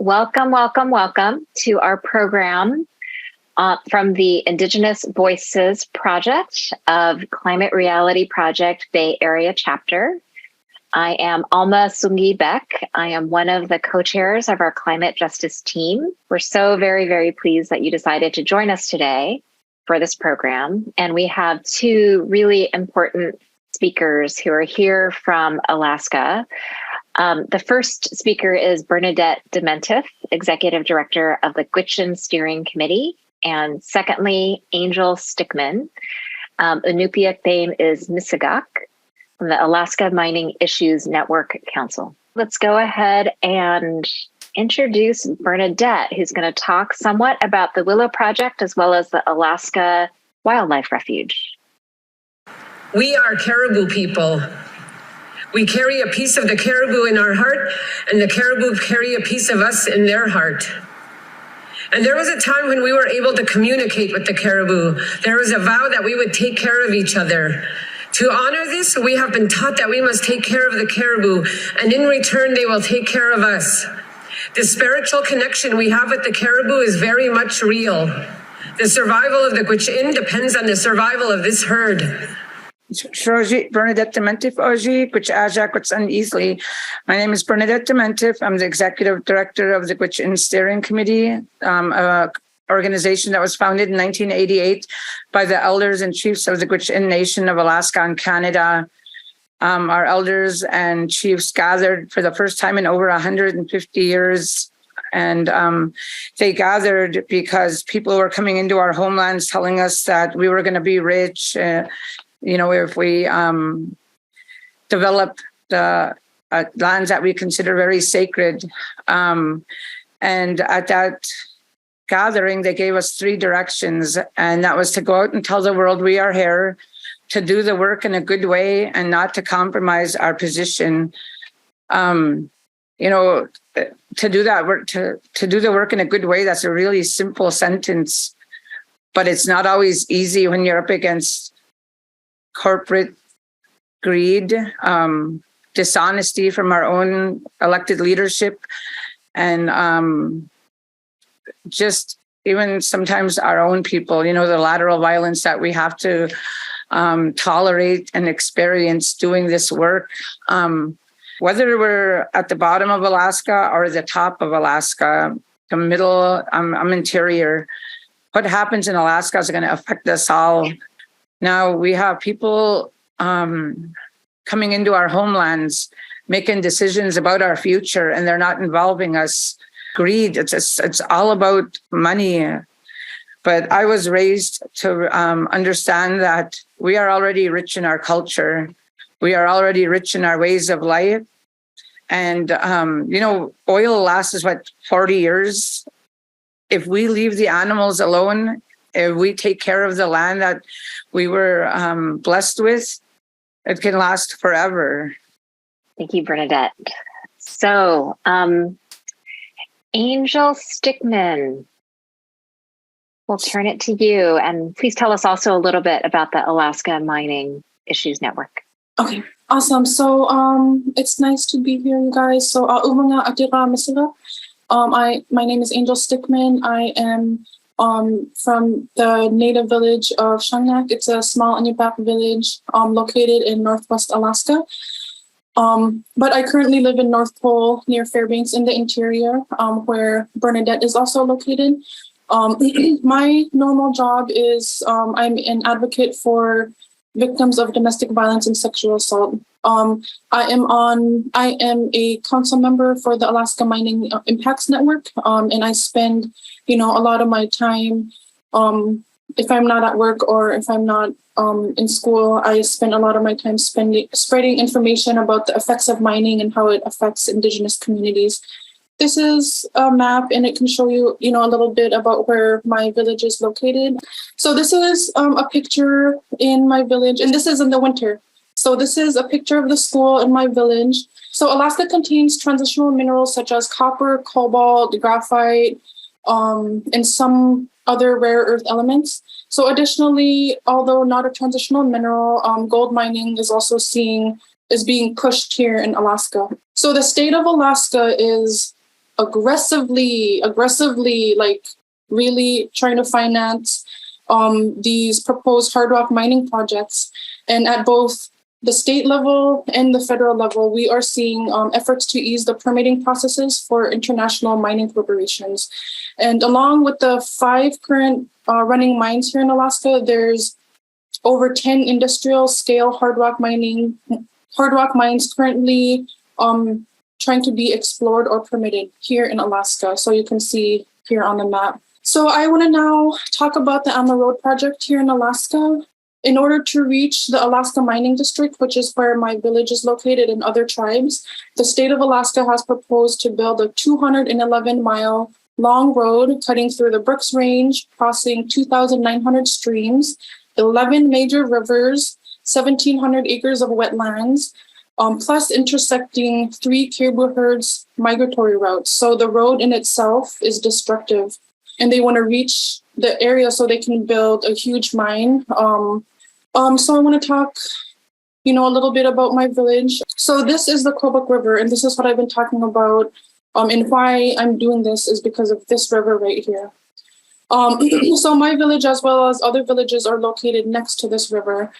Welcome, welcome, welcome to our program from the Indigenous Voices Project of Climate Reality Project Bay Area Chapter. I am Alma Soongi Beck. I am one of the co-chairs of our climate justice team. We're so very, very pleased that you decided to join us today for this program. And we have two really important speakers who are here from Alaska. The first speaker is Bernadette Demientieff, Executive Director of the Gwich'in Steering Committee. And secondly, Angel Stickman. Inupiaq name is Misagak from the Alaska Mining Issues Network Council. Let's go ahead and introduce Bernadette, who's going to talk somewhat about the Willow Project as well as the Alaska Wildlife Refuge. We are caribou people. We carry a piece of the caribou in our heart, and the caribou carry a piece of us in their heart. And there was a time when we were able to communicate with the caribou. There was a vow that we would take care of each other. To honor this, we have been taught that we must take care of the caribou, and in return, they will take care of us. The spiritual connection we have with the caribou is very much real. The survival of the Gwich'in depends on the survival of this herd. Bernadette Demientieff, My name is Bernadette Demientieff. I'm the Executive Director of the Gwich'in Steering Committee, an organization that was founded in 1988 by the elders and chiefs of the Gwich'in Nation of Alaska and Canada. Our elders and chiefs gathered for the first time in over 150 years. And they gathered because people were coming into our homelands telling us that we were going to be rich, if we develop the lands that we consider very sacred. And at that gathering, they gave us 3 directions, and that was to go out and tell the world we are here, to do the work in a good way, and not to compromise our position. To do that work, to do the work in a good way, that's a really simple sentence, but it's not always easy when you're up against corporate greed, dishonesty from our own elected leadership, and just even sometimes our own people, the lateral violence that we have to tolerate and experience doing this work. Whether we're at the bottom of Alaska or the top of Alaska, the middle, I'm interior. What happens in Alaska is going to affect us all. Now we have people coming into our homelands, making decisions about our future, and they're not involving us. Greed, it's all about money. But I was raised to understand that we are already rich in our culture. We are already rich in our ways of life. And, oil lasts, 40 years? If we leave the animals alone, if we take care of the land that we were blessed with, it can last forever. Thank you, Bernadette. So, Angel Stickman, we'll turn it to you. And please tell us also a little bit about the Alaska Mining Issues Network. Okay, awesome. So it's nice to be here, you guys. So, my name is Angel Stickman. I am from the native village of Shungnak. It's a small Inupiaq village located in Northwest Alaska. But I currently live in North Pole near Fairbanks in the interior, where Bernadette is also located. My normal job is I'm an advocate for victims of domestic violence and sexual assault. I am a council member for the Alaska Mining Impacts Network, and I spend, a lot of my time, if I'm not at work or if I'm not in school, I spend a lot of my time spreading information about the effects of mining and how it affects Indigenous communities. This is a map, and it can show you, a little bit about where my village is located. So this is a picture in my village, and this is in the winter. So this is a picture of the school in my village. So Alaska contains transitional minerals such as copper, cobalt, graphite, and some other rare earth elements. So additionally, although not a transitional mineral, gold mining is also being pushed here in Alaska. So the state of Alaska is aggressively, like really trying to finance these proposed hard rock mining projects. And at both the state level and the federal level, we are seeing efforts to ease the permitting processes for international mining corporations. And along with the 5 current running mines here in Alaska, there's over 10 industrial scale hard rock mines currently trying to be explored or permitted here in Alaska. So you can see here on the map. So I want to now talk about the Alma Road project here in Alaska. In order to reach the Alaska Mining District, which is where my village is located and other tribes, the state of Alaska has proposed to build a 211-mile long road cutting through the Brooks Range, crossing 2,900 streams, 11 major rivers, 1,700 acres of wetlands, plus intersecting 3 caribou herds migratory routes. So the road in itself is destructive, and they want to reach the area so they can build a huge mine. So I want to talk, a little bit about my village. So this is the Kobuk River, and this is what I've been talking about. And why I'm doing this is because of this river right here. So my village, as well as other villages, are located next to this river.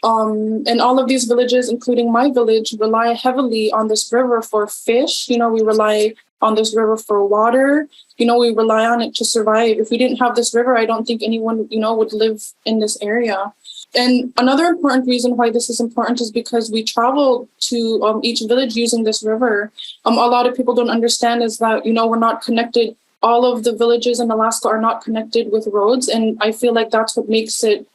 And all of these villages, including my village, rely heavily on this river for fish. We rely on this river for water. We rely on it to survive. If we didn't have this river, I don't think anyone, would live in this area. And another important reason why this is important is because we travel to each village using this river. A lot of people don't understand is that, we're not connected. All of the villages in Alaska are not connected with roads. And I feel like that's what makes it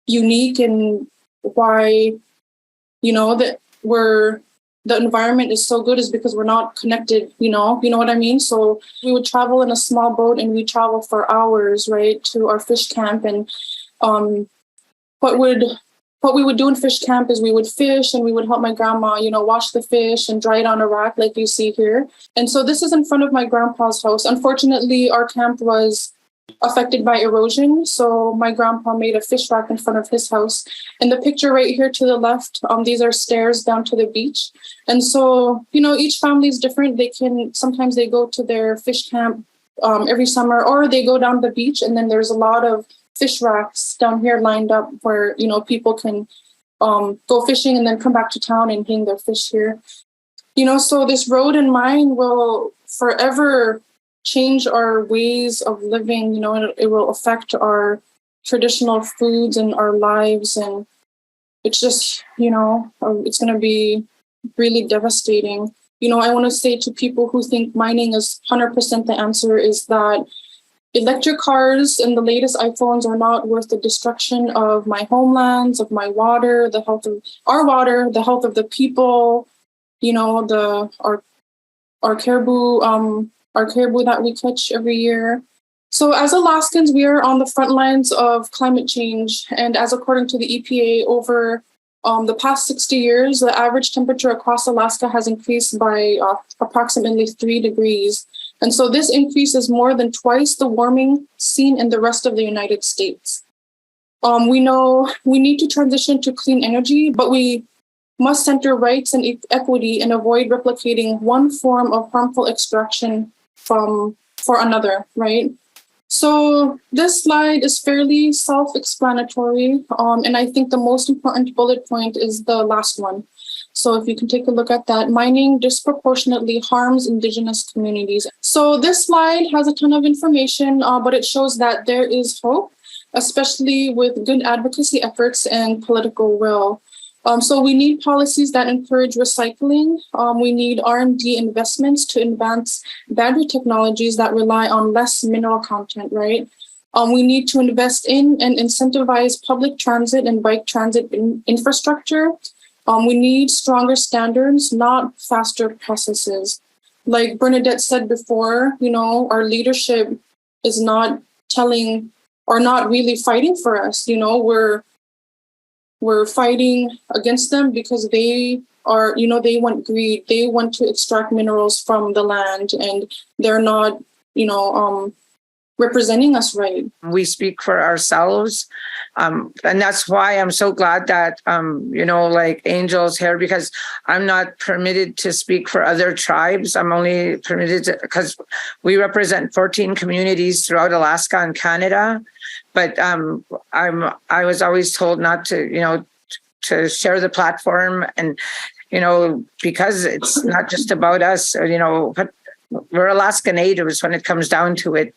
unique and why, that the environment is so good is because we're not connected, you know what I mean? So we would travel in a small boat and we travel for hours, right, to our fish camp. And what we would do in fish camp is we would fish and we would help my grandma, wash the fish and dry it on a rack like you see here. And so this is in front of my grandpa's house. Unfortunately, our camp was affected by erosion. So my grandpa made a fish rack in front of his house. And the picture right here to the left, these are stairs down to the beach. And so, each family is different. Sometimes they go to their fish camp every summer, or they go down the beach. And then there's a lot of fish racks down here lined up where, people can go fishing and then come back to town and hang their fish here. So this road and mine will forever change our ways of living. It will affect our traditional foods and our lives. And it's just, it's going to be really devastating. I want to say to people who think mining is 100% the answer is that electric cars and the latest iPhones are not worth the destruction of my homelands, of my water, the health of our water, the health of the people, our caribou, that we catch every year. So as Alaskans, we are on the front lines of climate change. And as according to the EPA, over the past 60 years, the average temperature across Alaska has increased by approximately 3 degrees. And so this increase is more than twice the warming seen in the rest of the United States. We know we need to transition to clean energy, but we must center rights and equity and avoid replicating one form of harmful extraction for another, right? So this slide is fairly self-explanatory, and I think the most important bullet point is the last one. So if you can take a look at that, mining disproportionately harms Indigenous communities. So this slide has a ton of information, but it shows that there is hope, especially with good advocacy efforts and political will. So we need policies that encourage recycling. We need R&D investments to advance battery technologies that rely on less mineral content, right? We need to invest in and incentivize public transit and bike transit infrastructure. We need stronger standards, not faster processes. Like Bernadette said before, our leadership is not telling or not really fighting for us. We're fighting against them because they are, they want greed. They want to extract minerals from the land, and they're not, representing us right. We speak for ourselves. And that's why I'm so glad that, like Angel's here, because I'm not permitted to speak for other tribes. I'm only permitted to, because we represent 14 communities throughout Alaska and Canada. But I was always told not to, to share the platform. And, because it's not just about us, but we're Alaska Natives when it comes down to it.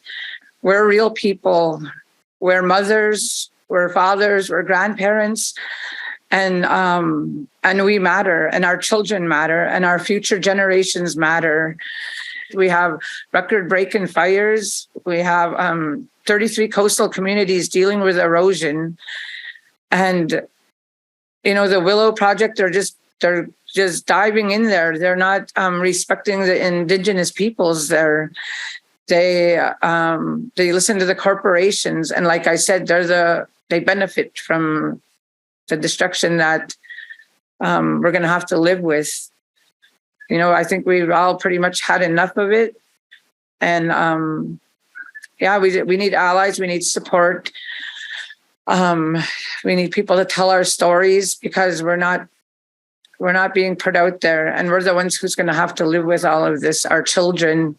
We're real people. We're mothers, we're fathers, we're grandparents, and we matter, and our children matter, and our future generations matter. We have record-breaking fires. We have 33 coastal communities dealing with erosion, and the Willow project. They're just diving in there. They're not respecting the Indigenous peoples there. They listen to the corporations, and like I said, they benefit from the destruction that we're going to have to live with. I think we've all pretty much had enough of it, and we need allies. We need support. We need people to tell our stories, because we're not being put out there, and we're the ones who's going to have to live with all of this. Our children.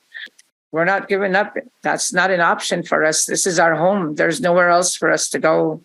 We're not giving up. That's not an option for us. This is our home. There's nowhere else for us to go.